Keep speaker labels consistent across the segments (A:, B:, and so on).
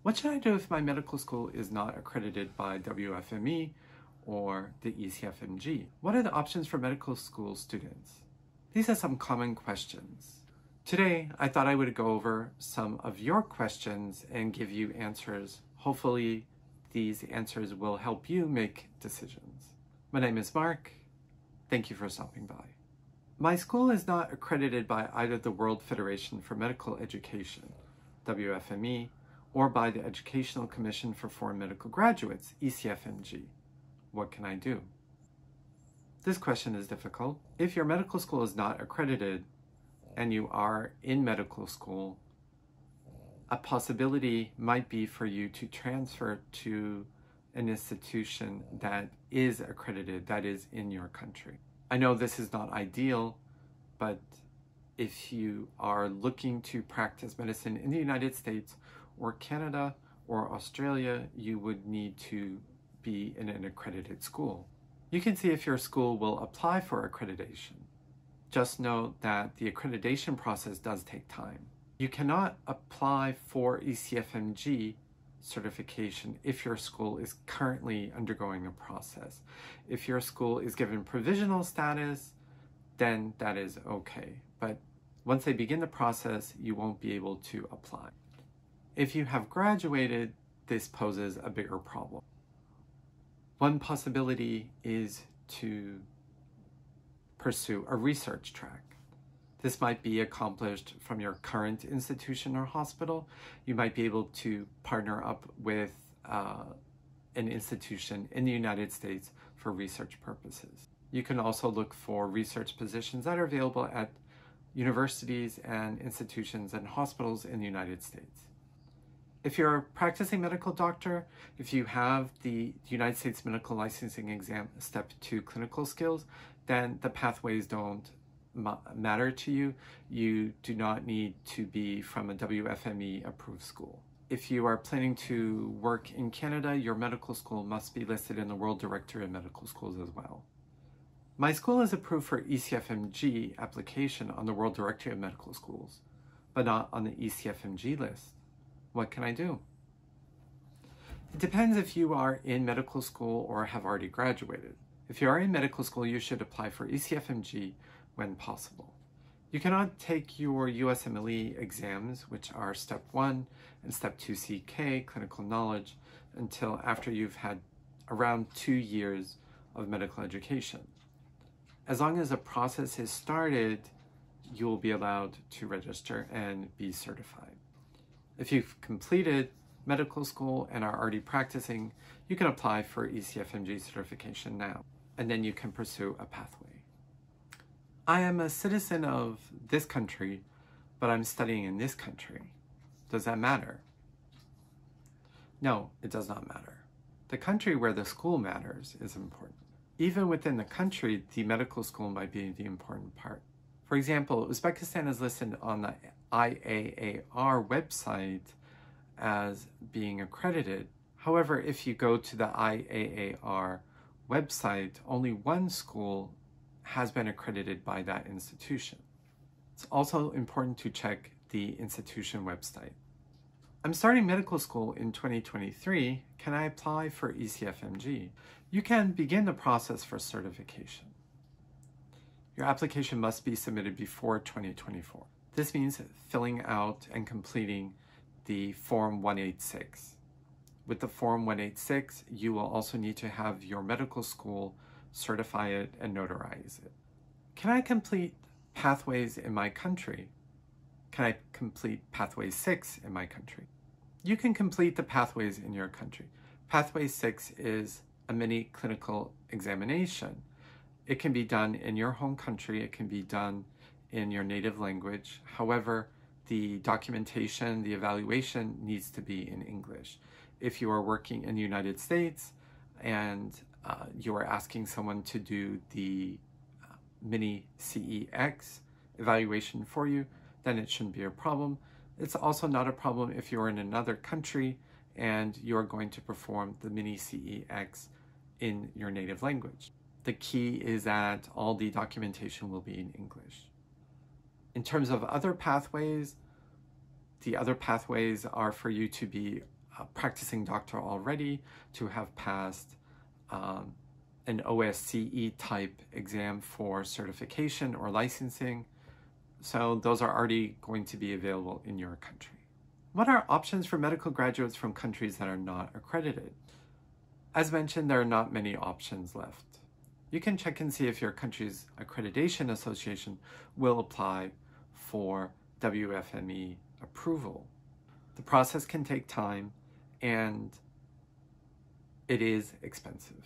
A: What should I do if my medical school is not accredited by WFME or the ECFMG? What are the options for medical school students? These are some common questions. Today, I thought I would go over some of your questions and give you answers. Hopefully, these answers will help you make decisions. My name is Mark. Thank you for stopping by. My school is not accredited by either the World Federation for Medical Education, WFME, or by the Educational Commission for Foreign Medical Graduates, ECFMG. What can I do? This question is difficult. If your medical school is not accredited and you are in medical school, a possibility might be for you to transfer to an institution that is accredited, that is in your country. I know this is not ideal, but if you are looking to practice medicine in the United States or Canada or Australia, you would need to be in an accredited school. You can see if your school will apply for accreditation. Just note that the accreditation process does take time. You cannot apply for ECFMG certification if your school is currently undergoing a process. If your school is given provisional status, then that is okay. But once they begin the process, you won't be able to apply. If you have graduated, this poses a bigger problem. One possibility is to pursue a research track. This might be accomplished from your current institution or hospital. You might be able to partner up with an institution in the United States for research purposes. You can also look for research positions that are available at universities and institutions and hospitals in the United States. If you're a practicing medical doctor, if you have the United States Medical Licensing Exam Step 2 clinical skills, then the pathways don't matter to you. You do not need to be from a WFME approved school. If you are planning to work in Canada, your medical school must be listed in the World Directory of Medical Schools as well. My school is approved for ECFMG application on the World Directory of Medical Schools, but not on the ECFMG list. What can I do? It depends if you are in medical school or have already graduated. If you are in medical school, you should apply for ECFMG when possible. You cannot take your USMLE exams, which are Step 1 and Step 2 CK, clinical knowledge, until after you've had around 2 years of medical education. As long as a process is started, you will be allowed to register and be certified. If you've completed medical school and are already practicing, you can apply for ECFMG certification now, and then you can pursue a pathway. I am a citizen of this country, but I'm studying in this country. Does that matter? No, it does not matter. The country where the school matters is important. Even within the country, the medical school might be the important part. For example, Uzbekistan is listed on the IAAR website as being accredited. However, if you go to the IAAR website, only one school has been accredited by that institution. It's also important to check the institution website. I'm starting medical school in 2023. Can I apply for ECFMG? You can begin the process for certification. Your application must be submitted before 2024. This means filling out and completing the Form 186. With the Form 186, you will also need to have your medical school certify it and notarize it. Can I complete pathways in my country? Can I complete Pathway 6 in my country? You can complete the pathways in your country. Pathway 6 is a mini clinical examination. It can be done in your home country. It can be done in your native language. However, the documentation, the evaluation needs to be in English. If you are working in the United States and you are asking someone to do the mini CEX evaluation for you, then it shouldn't be a problem. It's also not a problem if you're in another country and you're going to perform the mini CEX in your native language. The key is that all the documentation will be in English. In terms of other pathways, the other pathways are for you to be a practicing doctor already, to have passed an OSCE type exam for certification or licensing. So those are already going to be available in your country. What are options for medical graduates from countries that are not accredited? As mentioned, there are not many options left. You can check and see if your country's accreditation association will apply for WFME approval. The process can take time and it is expensive.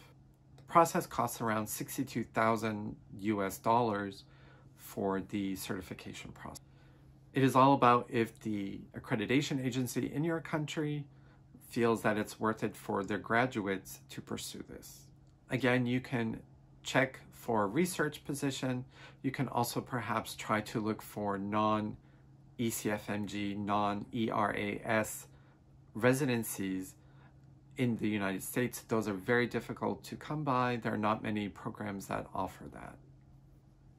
A: The process costs around $62,000 US for the certification process. It is all about if the accreditation agency in your country feels that it's worth it for their graduates to pursue this. Again, you can check for a research position. You can also perhaps try to look for non-ECFMG, non-ERAS residencies in the United States. Those are very difficult to come by. There are not many programs that offer that.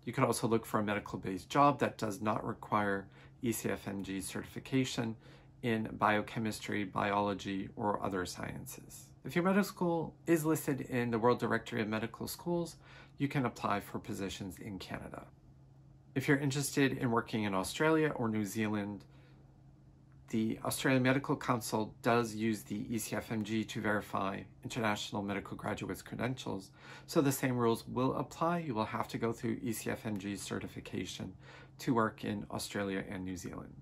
A: You could also look for a medical-based job that does not require ECFMG certification in biochemistry, biology, or other sciences. If your medical school is listed in the World Directory of Medical Schools, you can apply for positions in Canada. If you're interested in working in Australia or New Zealand, the Australian Medical Council does use the ECFMG to verify international medical graduates' credentials, so the same rules will apply. You will have to go through ECFMG certification to work in Australia and New Zealand.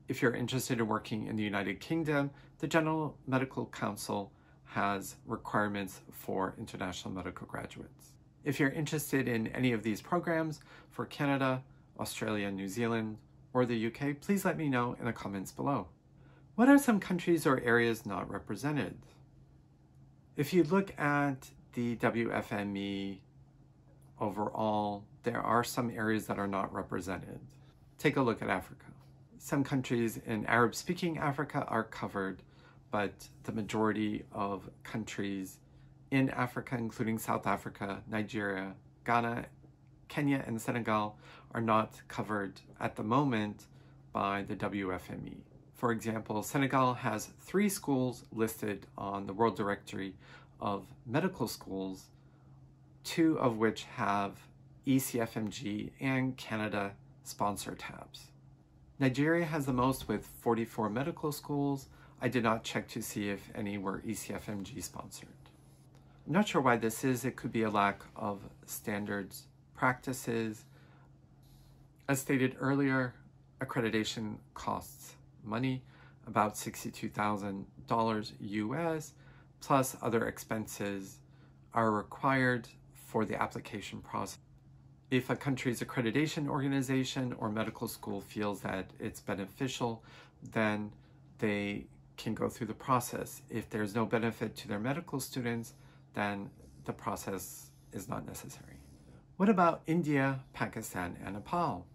A: If you're interested in working in the United Kingdom, the General Medical Council has requirements for international medical graduates. If you're interested in any of these programs for Canada, Australia, New Zealand, or the UK, please let me know in the comments below. What are some countries or areas not represented? If you look at the WFME overall, there are some areas that are not represented. Take a look at Africa. Some countries in Arab-speaking Africa are covered, but the majority of countries in Africa, including South Africa, Nigeria, Ghana, Kenya, and Senegal, are not covered at the moment by the WFME. For example, Senegal has 3 schools listed on the World Directory of Medical Schools, 2 of which have ECFMG and Canada sponsor tabs. Nigeria has the most with 44 medical schools. I did not check to see if any were ECFMG sponsored. I'm not sure why this is. It could be a lack of standards practices. As stated earlier, accreditation costs money, about $62,000 US, plus other expenses are required for the application process. If a country's accreditation organization or medical school feels that it's beneficial, then they can go through the process. If there's no benefit to their medical students, then the process is not necessary. What about India, Pakistan, and Nepal?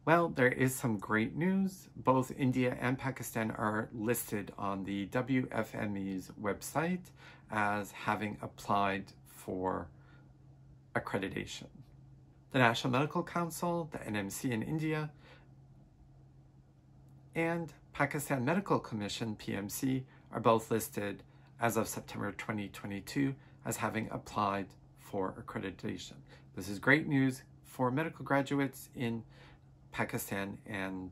A: Well, there is some great news. Both India and Pakistan are listed on the WFME's website as having applied for accreditation. The National Medical Council, the NMC in India, and Pakistan Medical Commission, PMC, are both listed as of September 2022 as having applied for accreditation. This is great news for medical graduates in Pakistan and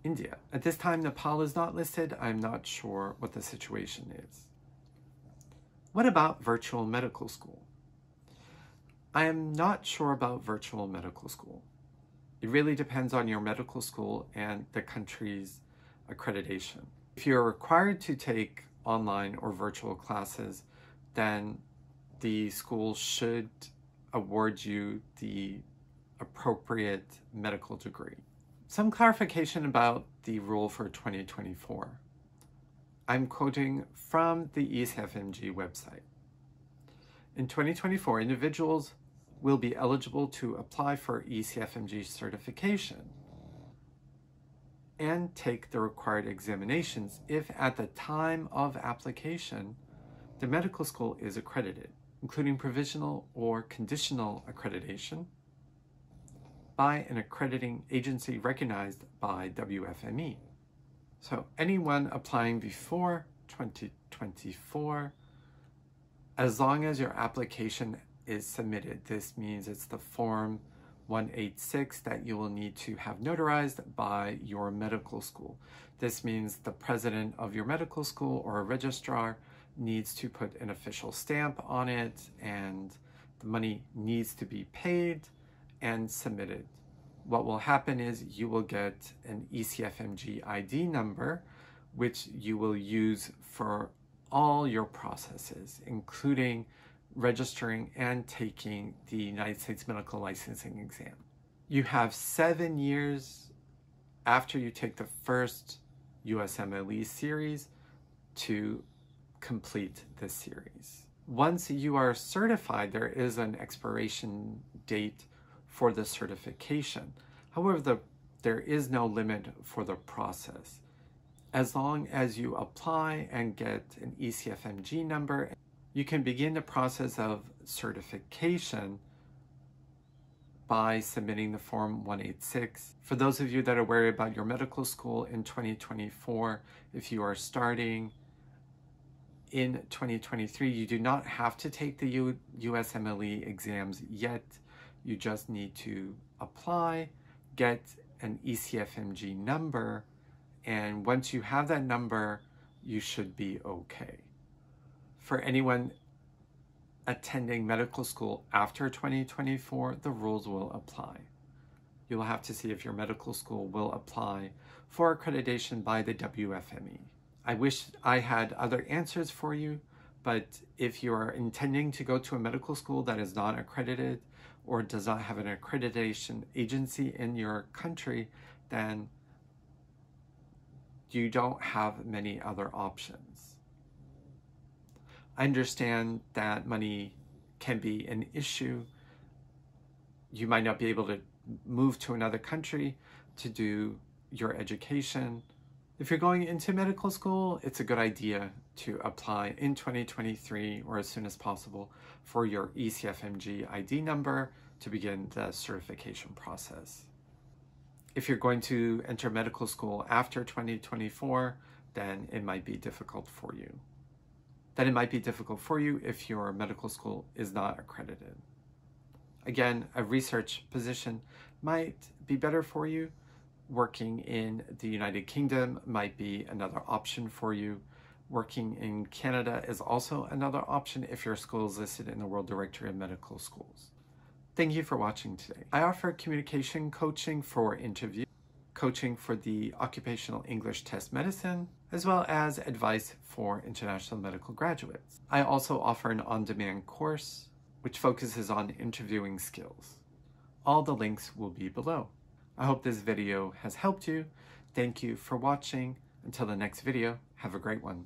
A: India. At this time, Nepal is not listed. I'm not sure what the situation is. What about virtual medical school? I am not sure about virtual medical school. It really depends on your medical school and the country's accreditation. If you're required to take online or virtual classes, then the school should award you the appropriate medical degree. Some clarification about the rule for 2024. I'm quoting from the ECFMG website. In 2024, individuals will be eligible to apply for ECFMG certification and take the required examinations if at the time of application the medical school is accredited, including provisional or conditional accreditation by an accrediting agency recognized by WFME. So anyone applying before 2024, as long as your application is submitted, this means it's the Form 186 that you will need to have notarized by your medical school. This means the president of your medical school or a registrar needs to put an official stamp on it, and the money needs to be paid and submitted. What will happen is you will get an ECFMG ID number, which you will use for all your processes, including registering and taking the United States Medical Licensing exam. You have 7 years after you take the first USMLE series to complete this series. Once you are certified, there is an expiration date for the certification. However, there is no limit for the process. As long as you apply and get an ECFMG number, you can begin the process of certification by submitting the Form 186. For those of you that are worried about your medical school in 2024, if you are starting in 2023, you do not have to take the USMLE exams yet. You just need to apply, get an ECFMG number, and once you have that number, you should be okay. For anyone attending medical school after 2024, the rules will apply. You'll have to see if your medical school will apply for accreditation by the WFME. I wish I had other answers for you, but if you are intending to go to a medical school that is not accredited or does not have an accreditation agency in your country, then you don't have many other options. I understand that money can be an issue. You might not be able to move to another country to do your education. If you're going into medical school, it's a good idea to apply in 2023 or as soon as possible for your ECFMG ID number to begin the certification process. If you're going to enter medical school after 2024, then it might be difficult for you. It might be difficult for you if your medical school is not accredited. Again, a research position might be better for you. Working in the United Kingdom might be another option for you. Working in Canada is also another option if your school is listed in the World Directory of Medical Schools. Thank you for watching today. I offer communication coaching for interview, coaching for the Occupational English Test Medicine, as well as advice for international medical graduates. I also offer an on-demand course which focuses on interviewing skills. All the links will be below. I hope this video has helped you. Thank you for watching. Until the next video, have a great one.